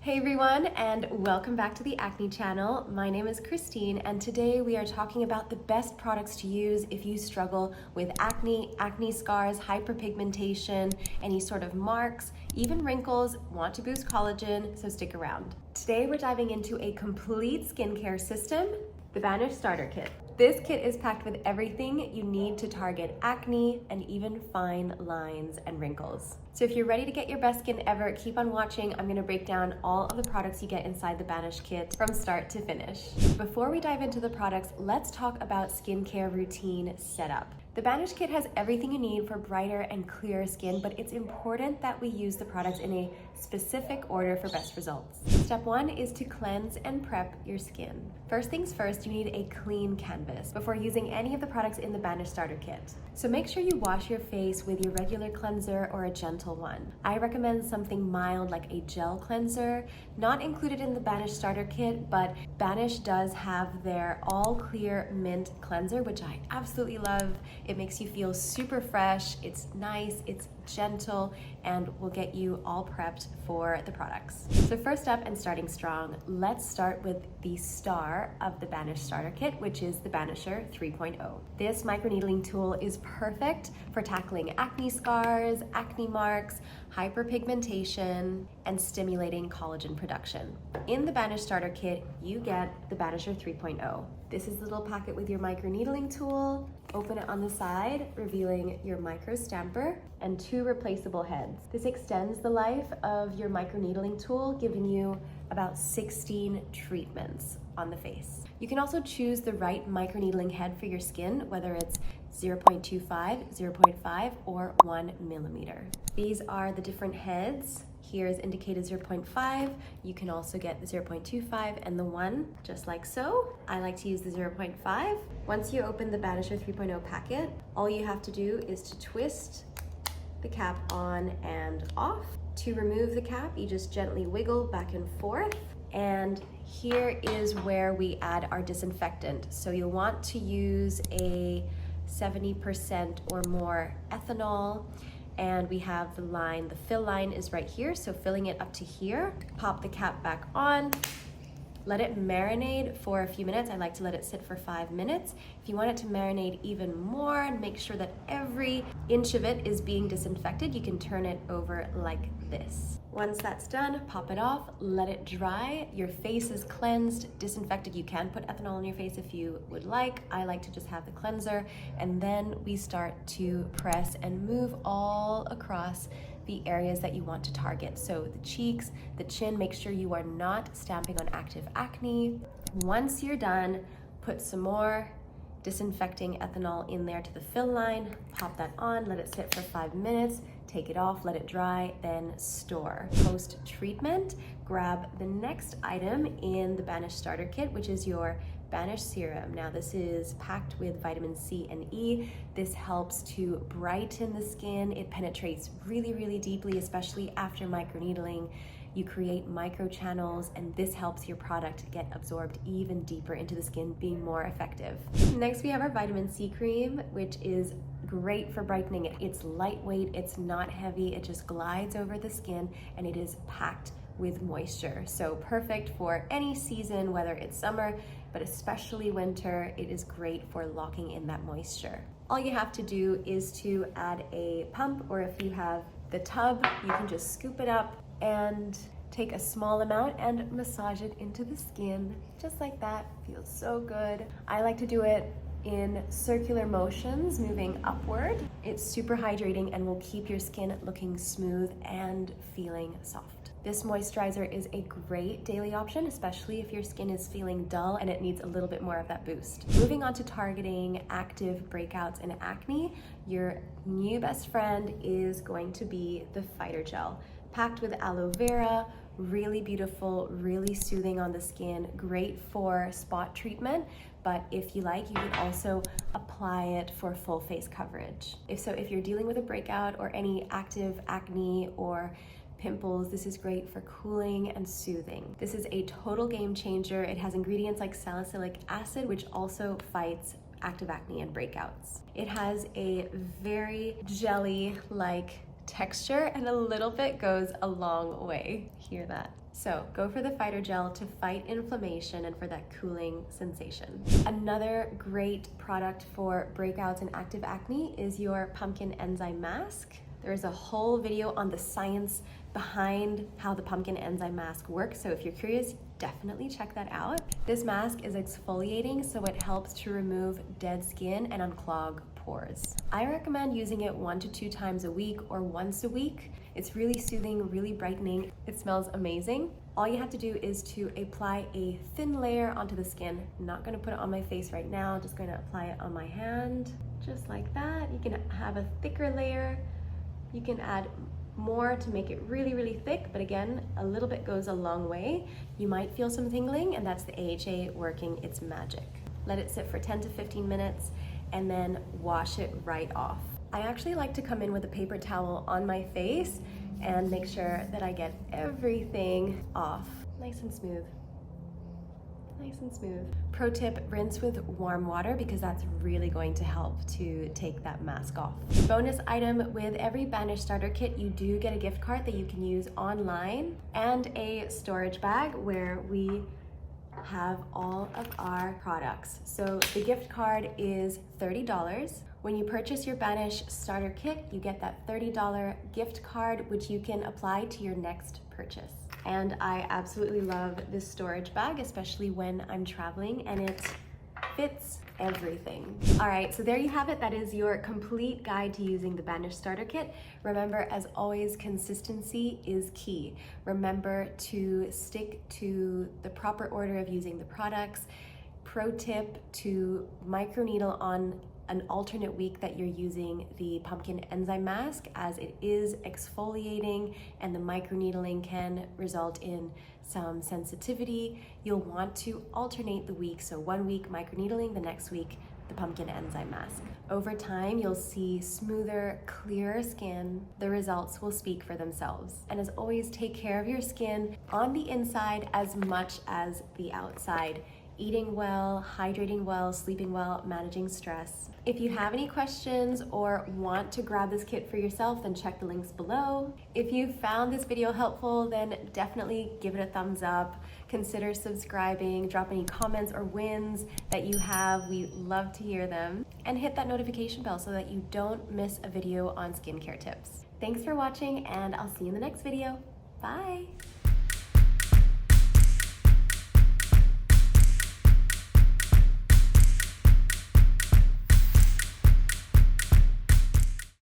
Hey everyone, and welcome back to the Acne channel. My name is Christine, and today we are talking about the best products to use if you struggle with acne, acne scars, hyperpigmentation, any sort of marks, even wrinkles, want to boost collagen, so stick around. Today we're diving into a complete skincare system, the Banish Starter Kit. This kit is packed with everything you need to target acne and even fine lines and wrinkles. So if you're ready to get your best skin ever, keep on watching. I'm gonna break down all of the products you get inside the Banish kit from start to finish. Before we dive into the products, let's talk about skincare routine setup. The Banish kit has everything you need for brighter and clearer skin, but it's important that we use the products in a specific order for best results. Step one is to cleanse and prep your skin. First things first, you need a clean canvas before using any of the products in the Banish Starter Kit. So make sure you wash your face with your regular cleanser or a gentle one. I recommend something mild like a gel cleanser, not included in the Banish Starter Kit, but Banish does have their all clear mint cleanser, which I absolutely love. It makes you feel super fresh, it's nice, it's gentle, and will get you all prepped for the products. So first up, and starting strong, let's start with the star of the Banish Starter Kit, which is the Banisher 3.0. This microneedling tool is perfect for tackling acne scars, acne marks, hyperpigmentation, and stimulating collagen production. In the Banish Starter Kit, you get the Banisher 3.0. This is the little packet with your microneedling tool. Open it on the side, revealing your micro stamper and 2 replaceable heads. This extends the life of your microneedling tool, giving you about 16 treatments on the face. You can also choose the right microneedling head for your skin, whether it's 0.25, 0.5, or 1 millimeter. These are the different heads. Here is indicated 0.5. You can also get the 0.25 and the 1, just like so. I like to use the 0.5. Once you open the Banisher 3.0 packet, all you have to do is to twist the cap on and off. To remove the cap, you just gently wiggle back and forth. And here is where we add our disinfectant. So you'll want to use a 70% or more ethanol. And we have the line, the fill line is right here, so filling it up to here. Pop the cap back on, let it marinate for a few minutes. I like to let it sit for 5 minutes. If you want it to marinate even more and make sure that every inch of it is being disinfected, you can turn it over like this. Once that's done, pop it off, let it dry. Your face is cleansed, disinfected. You can put ethanol on your face if you would like. I like to just have the cleanser, and then we start to press and move all across the areas that you want to target. So the cheeks, the chin, make sure you are not stamping on active acne. Once you're done, put some more disinfecting ethanol in there to the fill line, pop that on, let it sit for 5 minutes, take it off, let it dry, then store. Post-treatment, grab the next item in the Banish Starter Kit, which is your Banish Serum. Now this is packed with vitamin C and E. This helps to brighten the skin. It penetrates really, really deeply, especially after microneedling. You create microchannels, and this helps your product get absorbed even deeper into the skin, being more effective. Next, we have our vitamin C cream, which is great for brightening it. It's lightweight, it's not heavy, it just glides over the skin, and it is packed with moisture. So perfect for any season, whether it's summer, but especially winter. It is great for locking in that moisture. All you have to do is to add a pump, or if you have the tub, you can just scoop it up and take a small amount and massage it into the skin, just like that. Feels so good. I like to do it in circular motions, moving upward. It's super hydrating and will keep your skin looking smooth and feeling soft. This moisturizer is a great daily option, especially if your skin is feeling dull and it needs a little bit more of that boost. Moving on to targeting active breakouts and acne, your new best friend is going to be the Fighter Gel. Packed with aloe vera, really beautiful, really soothing on the skin, great for spot treatment, but if you like, you can also apply it for full face coverage. If you're dealing with a breakout or any active acne or pimples, this is great for cooling and soothing. This is a total game changer. It has ingredients like salicylic acid, which also fights active acne and breakouts. It has a very jelly-like texture, and a little bit goes a long way. Hear that? So go for the fighter gel to fight inflammation and for that cooling sensation. Another great product for breakouts and active acne is your pumpkin enzyme mask. There is a whole video on the science behind how the pumpkin enzyme mask works, so if you're curious, definitely check that out. This mask is exfoliating, so it helps to remove dead skin and unclog pores. I recommend using it 1 to 2 times a week or once a week. It's really soothing, really brightening. It smells amazing. All you have to do is to apply a thin layer onto the skin. I'm not gonna put it on my face right now, just gonna apply it on my hand, just like that. You can have a thicker layer. You can add more to make it really, really thick, but again, a little bit goes a long way. You might feel some tingling, and that's the AHA working its magic. Let it sit for 10 to 15 minutes and then wash it right off. I actually like to come in with a paper towel on my face and make sure that I get everything off. Nice and smooth. Nice and smooth. Pro tip, rinse with warm water because that's really going to help to take that mask off. Bonus item, with every Banish Starter Kit, you do get a gift card that you can use online and a storage bag where we have all of our products. So the gift card is $30. When you purchase your Banish Starter Kit, you get that $30 gift card, which you can apply to your next purchase. And I absolutely love this storage bag, especially when I'm traveling, and it fits everything. All right, so there you have it. That is your complete guide to using the Banish Starter Kit. Remember, as always, consistency is key. Remember to stick to the proper order of using the products. Pro tip, to microneedle on an alternate week that you're using the pumpkin enzyme mask, as it is exfoliating and the microneedling can result in some sensitivity. You'll want to alternate the week, so 1 week microneedling, the next week the pumpkin enzyme mask. Over time, you'll see smoother, clearer skin. The results will speak for themselves. And as always, take care of your skin on the inside as much as the outside. Eating well, hydrating well, sleeping well, managing stress. If you have any questions or want to grab this kit for yourself, then check the links below. If you found this video helpful, then definitely give it a thumbs up. Consider subscribing, drop any comments or wins that you have. We love to hear them. And hit that notification bell so that you don't miss a video on skincare tips. Thanks for watching, and I'll see you in the next video. Bye.